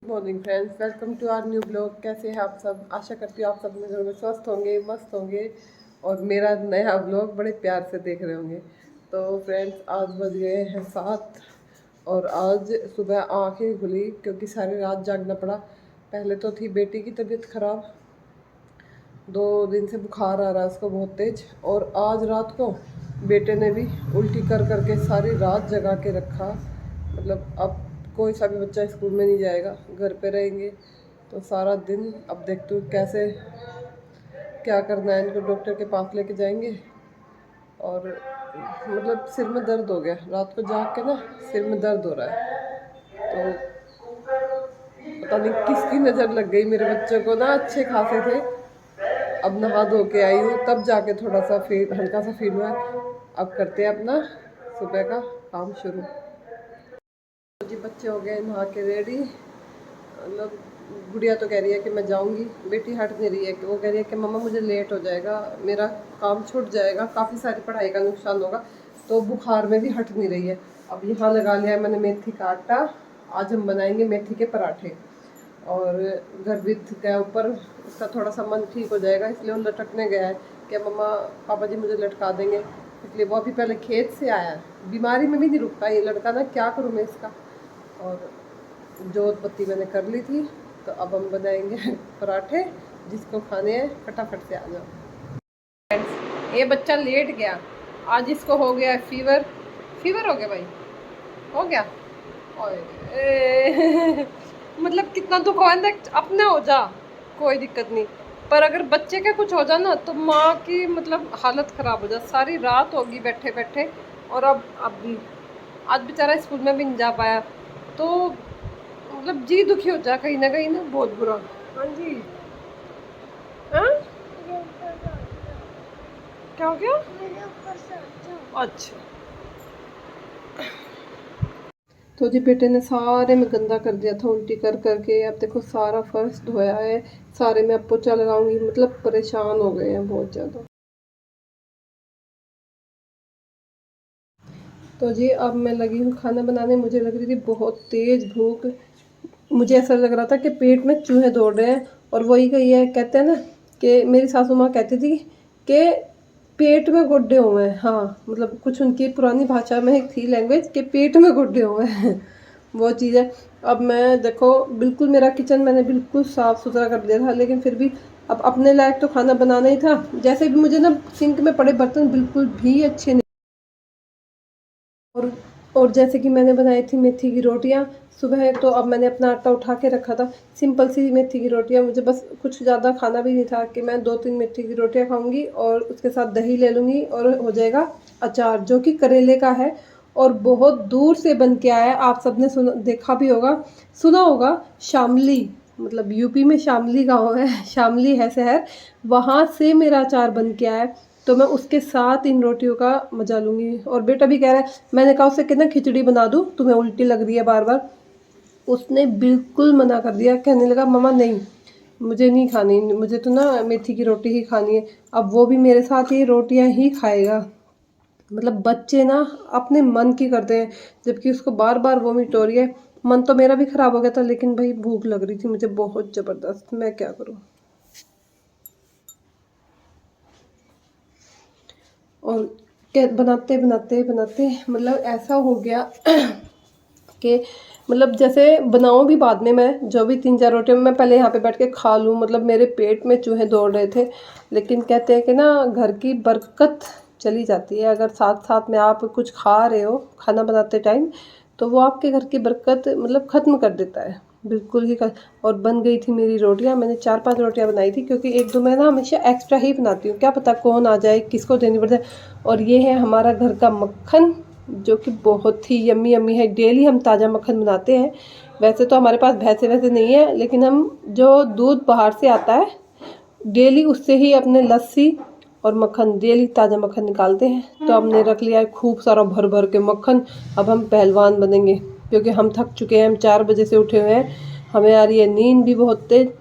Morning friends, welcome to our new blog. कैसे हैं आप सब? आशा करती हूँ आप सब मेरे घर में स्वस्थ होंगे, मस्त होंगे और मेरा नया ब्लॉग बड़े प्यार से देख रहे होंगे। तो फ्रेंड्स, आज बज गए हैं 7 और आज सुबह आँखें खुली क्योंकि सारी रात जागना पड़ा। पहले तो थी बेटी की तबीयत ख़राब, 2 दिन से बुखार आ रहा है उसको बहुत तेज़, और आज रात को बेटे ने भी उल्टी कर करके सारी रात जगा के रखा। मतलब अब कोई सा भी बच्चा स्कूल में नहीं जाएगा, घर पे रहेंगे तो सारा दिन। अब देखते हूँ कैसे क्या करना है, इनको डॉक्टर के पास लेके जाएंगे। और मतलब सिर में दर्द हो गया, रात को जाग के ना सिर में दर्द हो रहा है। तो पता नहीं किसकी नज़र लग गई, मेरे बच्चों को ना अच्छे खासे थे। अब नहा धो के आई हूँ तब जाके थोड़ा सा फील, हल्का सा फील हुआ। अब करते हैं अपना सुबह का काम शुरू। जी बच्चे हो गए नहा के रेडी। मतलब गुड़िया तो कह रही है कि मैं जाऊंगी, बेटी हट नहीं रही है कि वो कह रही है कि मम्मा मुझे लेट हो जाएगा, मेरा काम छूट जाएगा, काफ़ी सारी पढ़ाई का नुकसान होगा। तो बुखार में भी हट नहीं रही है। अब यहाँ लगा लिया है मैंने मेथी का आटा। आज हम बनाएंगे मेथी के पराठे। और गर्भित के ऊपर उसका थोड़ा सा मन ठीक हो जाएगा, इसलिए वो लटकने गया है कि मम्मा पापा जी मुझे लटका देंगे। इसलिए वो अभी पहले खेत से आया है, बीमारी में भी नहीं रुकता ये लड़का ना, क्या करूँ मैं इसका। और जोत बत्ती मैंने कर ली थी, तो अब हम बनाएंगे पराठे। जिसको खाने हैं फटाफट से आ जाओ। फ्रेंड्स, ये बच्चा लेट गया, आज इसको हो गया फीवर। फीवर हो गया भाई, हो गया। ओए मतलब कितना दुख हो अपने हो जा, कोई दिक्कत नहीं। पर अगर बच्चे का कुछ हो जाए ना तो माँ की मतलब हालत ख़राब हो जाए। सारी रात होगी बैठे बैठे, और अब भी आज बेचारा स्कूल में भी नहीं जा पाया, तो मतलब जी दुखी हो जाए कहीं ना बहुत बुरा। हाँ जी। हाँ क्या हो गया? अच्छा। तो जी बेटे ने सारे में गंदा कर दिया था उल्टी कर करके। अब देखो सारा फर्श धोया है, सारे में अब पोछा लगाऊंगी। मतलब परेशान हो गए हैं बहुत ज़्यादा। तो जी अब मैं लगी हूँ खाना बनाने। मुझे लग रही थी बहुत तेज़ भूख, मुझे ऐसा लग रहा था कि पेट में चूहे दौड़ रहे हैं। और वही कही है, कहते हैं ना कि मेरी सासू माँ कहती थी कि पेट में गुड्डे हुए हैं। हाँ, मतलब कुछ उनकी पुरानी भाषा में एक थी लैंग्वेज कि पेट में गुड्डे हुए हैं वो चीज़ है। अब मैं देखो बिल्कुल मेरा किचन मैंने बिल्कुल साफ़ सुथरा कर दिया था, लेकिन फिर भी अब अपने लायक तो खाना बनाना ही था। जैसे भी मुझे ना सिंक में पड़े बर्तन बिल्कुल भी अच्छे नहीं। और और जैसे कि मैंने बनाई थी मेथी की रोटियां सुबह, तो अब मैंने अपना आटा उठा के रखा था। सिंपल सी मेथी की रोटियां, मुझे बस कुछ ज़्यादा खाना भी नहीं था कि मैं 2-3 मेथी की रोटियां खाऊंगी और उसके साथ दही ले लूँगी और हो जाएगा अचार, जो कि करेले का है और बहुत दूर से बन के आया है। आप सबने सुना देखा भी होगा, सुना होगा, शामली, मतलब यूपी में शामली गाँव है, शामली है शहर, वहाँ से मेरा अचार बन के आया है। तो मैं उसके साथ इन रोटियों का मजा लूँगी। और बेटा भी कह रहा है, मैंने कहा उससे कितना खिचड़ी बना दूँ, तुम्हें उल्टी लग रही है बार बार। उसने बिल्कुल मना कर दिया, कहने लगा मम्मा नहीं, मुझे नहीं खानी, मुझे तो ना मेथी की रोटी ही खानी है। अब वो भी मेरे साथ ये रोटियां ही खाएगा। मतलब बच्चे ना अपने मन की करते हैं, जबकि उसको बार बार वोमिट हो रही है। मन तो मेरा भी ख़राब हो गया था, लेकिन भाई भूख लग रही थी मुझे बहुत ज़बरदस्त, मैं क्या करूँ। और बनाते बनाते बनाते मतलब ऐसा हो गया कि मतलब जैसे बनाऊँ भी बाद में, मैं जो भी 3-4 रोटियाँ मैं पहले यहाँ पे बैठ के खा लूँ। मतलब मेरे पेट में चूहे दौड़ रहे थे। लेकिन कहते हैं कि ना घर की बरकत चली जाती है, अगर साथ साथ में आप कुछ खा रहे हो खाना बनाते टाइम, तो वो आपके घर की बरकत मतलब ख़त्म कर देता है बिल्कुल ही और बन गई थी मेरी रोटियां। मैंने 4-5 रोटियां बनाई थी, क्योंकि 1-2 मैं ना हमेशा एक्स्ट्रा ही बनाती हूँ, क्या पता कौन आ जाए, किसको देनी पड़ जाए। और ये है हमारा घर का मक्खन, जो कि बहुत ही यम्मी यम्मी है। डेली हम ताज़ा मक्खन बनाते हैं। वैसे तो हमारे पास भैंसे वैसे नहीं है, लेकिन हम जो दूध बाहर से आता है डेली उससे ही अपने लस्सी और मक्खन, डेली ताज़ा मक्खन निकालते हैं। तो हमने रख लिया है खूब सारा भर भर के मक्खन। अब हम पहलवान बनेंगे, क्योंकि हम थक चुके हैं। हम 4 बजे से उठे हुए हैं, हमें आ रही है नींद भी बहुत तेज।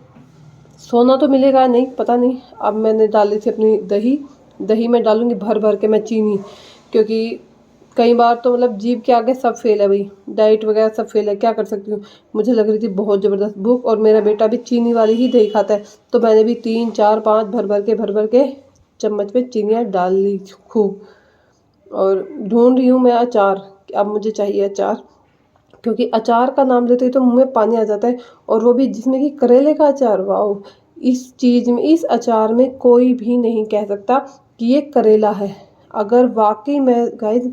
सोना तो मिलेगा नहीं, पता नहीं। अब मैंने डाली थी अपनी दही, दही में डालूंगी भर भर के मैं चीनी, क्योंकि कई बार तो मतलब जीभ के आगे सब फेल है भाई, डाइट वगैरह सब फेल है, क्या कर सकती हूँ। मुझे लग रही थी बहुत ज़बरदस्त भूख, और मेरा बेटा भी चीनी वाली ही दही खाता है, तो मैंने भी 3 4 5 भर भर के चम्मच में चीनियाँ डाल ली खूब। और ढूंढ रही हूँ मैं अचार, अब मुझे चाहिए अचार, क्योंकि अचार का नाम लेते ही तो मुंह में पानी आ जाता है, और वो भी जिसमें कि करेले का अचार। वाओ, इस चीज़ में, इस अचार में कोई भी नहीं कह सकता कि ये करेला है। अगर वाकई में गाइस,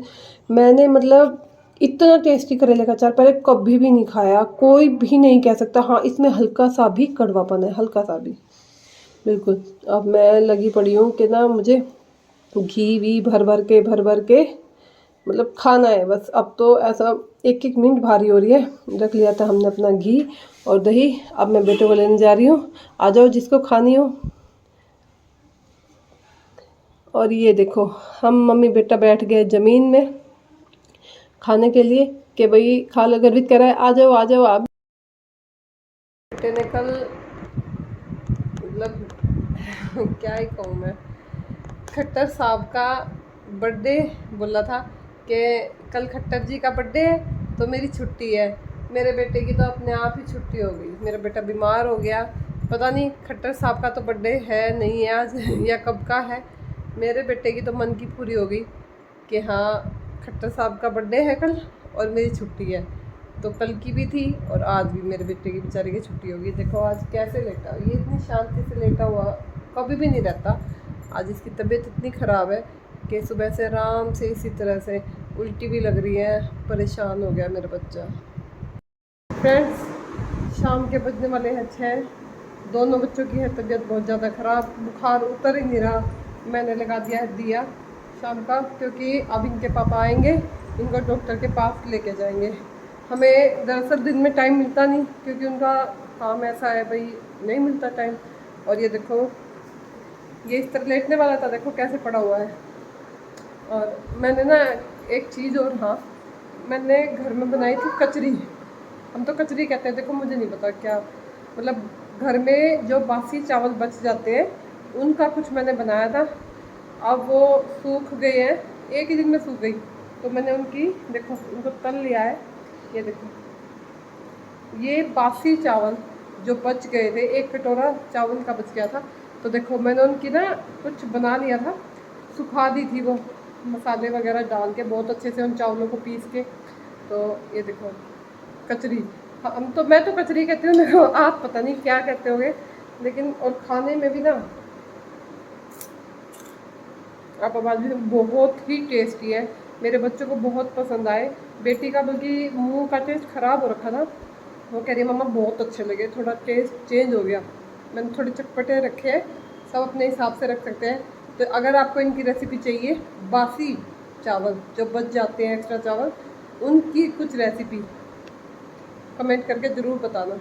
मैंने मतलब इतना टेस्टी करेले का अचार पहले कभी भी नहीं खाया, कोई भी नहीं कह सकता। हाँ, इसमें हल्का सा भी कड़वापन है, हल्का सा भी, बिल्कुल। अब मैं लगी पड़ी हूँ कि ना मुझे घी भी भर भर के मतलब खाना है बस। अब तो ऐसा एक एक मिनट भारी हो रही है। रख लिया था हमने अपना घी और दही, अब मैं बेटे को लेने जा रही हूँ, आ जाओ जिसको खानी हो। और ये देखो, हम मम्मी बेटा बैठ गए ज़मीन में खाने के लिए कि भाई खा लो, गर्वित कर रहा है, आ जाओ आप। बेटे ने कल मतलब क्या ही कहूँ मैं, खट्टर साहब का बर्थडे बोला था कि कल खट्टर जी का बर्थडे है तो मेरी छुट्टी है। मेरे बेटे की तो अपने आप ही छुट्टी हो गई, मेरा बेटा बीमार हो गया। पता नहीं खट्टर साहब का तो बर्थडे है नहीं है आज या कब का है। मेरे बेटे की तो मन की पूरी हो गई कि हाँ खट्टर साहब का बर्थडे है कल और मेरी छुट्टी है। तो कल की भी थी और आज भी मेरे बेटे की बेचारे की छुट्टी होगी। देखो आज कैसे लेटा, ये इतनी शांति से लेटा हुआ कभी भी नहीं रहता। आज इसकी तबीयत इतनी ख़राब है कि सुबह से आराम से इसी तरह से उल्टी भी लग रही है, परेशान हो गया मेरा बच्चा। फ्रेंड्स, शाम के बजने वाले हैं 6। दोनों बच्चों की है तबीयत बहुत ज़्यादा ख़राब, बुखार उतर ही नहीं रहा। मैंने लगा दिया है दिया शाम का, क्योंकि अब इनके पापा आएंगे, इनको डॉक्टर के पास लेके जाएंगे। हमें दरअसल दिन में टाइम मिलता नहीं, क्योंकि उनका काम ऐसा है भाई, नहीं मिलता टाइम। और ये देखो, ये इस तरह लेटने वाला था, देखो कैसे पड़ा हुआ है। और मैंने ना एक चीज़ और, हाँ, मैंने घर में बनाई थी कचरी। हम तो कचरी कहते हैं, देखो मुझे नहीं पता क्या, मतलब घर में जो बासी चावल बच जाते हैं उनका कुछ मैंने बनाया था। अब वो सूख गए हैं, एक ही दिन में सूख गई, तो मैंने उनकी देखो उनको तल लिया है। ये देखो, ये बासी चावल जो बच गए थे, 1 कटोरा चावल का बच गया था, तो देखो मैंने उनकी ना कुछ बना लिया था, सुखा दी थी वो मसाले वगैरह डाल के बहुत अच्छे से उन चावलों को पीस के। तो ये देखो कचरी, हम तो, मैं तो कचरी कहती हूँ, देखो आप पता नहीं क्या कहते होंगे, लेकिन और खाने में भी ना आप आवाज़ भी बहुत ही टेस्टी है। मेरे बच्चों को बहुत पसंद आए। बेटी का बल्कि मुंह का टेस्ट ख़राब हो रखा था, वो कह रही है मम्मा बहुत अच्छे लगे, थोड़ा टेस्ट चेंज हो गया। मैंने थोड़े चटपटे रखे हैं, सब अपने हिसाब से रख सकते हैं। तो अगर आपको इनकी रेसिपी चाहिए, बासी चावल जो बच जाते हैं, एक्स्ट्रा चावल, उनकी कुछ रेसिपी कमेंट करके ज़रूर बताना।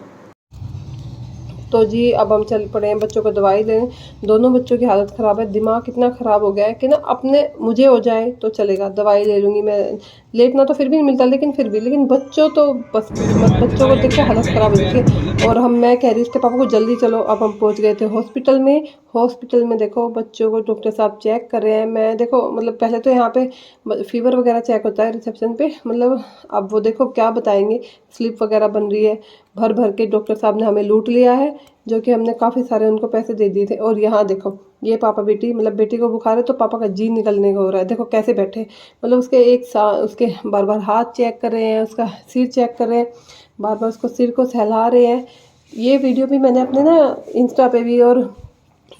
तो जी अब हम चल पड़े हैं बच्चों को दवाई देने। दोनों बच्चों की हालत ख़राब है, दिमाग इतना ख़राब हो गया है कि ना अपने मुझे हो जाए तो चलेगा, दवाई ले लूँगी मैं, लेटना तो फिर भी नहीं मिलता, लेकिन फिर भी, लेकिन बच्चों तो बस मत, बच्चों को देख के हालत ख़राब हो जाती है। और मैं कह रही उसके पापा को जल्दी चलो। अब हम पहुँच गए थे हॉस्पिटल में। हॉस्पिटल में देखो बच्चों को डॉक्टर साहब चेक कर रहे हैं। मैं देखो मतलब पहले तो यहाँ पे फीवर वगैरह चेक होता है रिसेप्शन पे, मतलब अब वो देखो क्या बताएंगे, स्लिप वगैरह बन रही है, भर भर के डॉक्टर साहब ने हमें लूट लिया है, जो कि हमने काफ़ी सारे उनको पैसे दे दिए थे। और यहाँ देखो ये पापा बेटी, मतलब बेटी को बुखार है तो पापा का जी निकलने को हो रहा है, देखो कैसे बैठे, मतलब उसके बार बार हाथ चेक कर रहे हैं, उसका सिर चेक कर रहे हैं, बार बार उसको सिर को सहला रहे हैं। ये वीडियो भी मैंने अपने ना इंस्टा पे भी और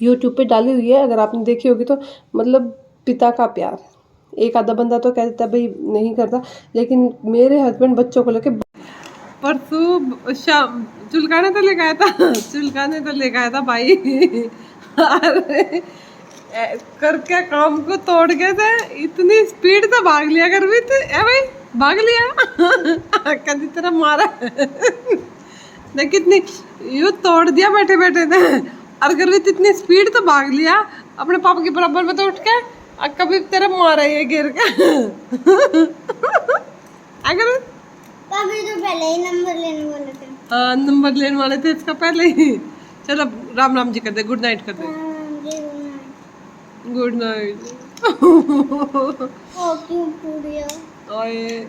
यूट्यूब पे डाली हुई है, अगर आपने देखी होगी तो। मतलब पिता का प्यार, एक आधा बंदा तो कह देता भाई नहीं करता, लेकिन मेरे हस्बैंड बच्चों को लेके परसों शाम चुलकाने तो लेके आया था, चुलकाने तो लेके आया था भाई। अरे करके काम को तोड़ गए थे, इतनी स्पीड तो भाग लिया कर भी थे, ए भाई भाग लिया। कभी तरह मारा देख कितनी यूँ तोड़ दिया बैठे बैठे थे। और गर्वित इतनी स्पीड तो भाग लिया अपने पापा के बराबर में, तो उठ के कभी तेरा मारा ये गिर के। अगर अभी तो पहले ही नंबर लेने वाले थे। हाँ नंबर लेने वाले थे इसका पहले ही। चलो राम राम जी कर दे, गुड नाइट कर दे। Good night. ओ क्यों पूरी ओए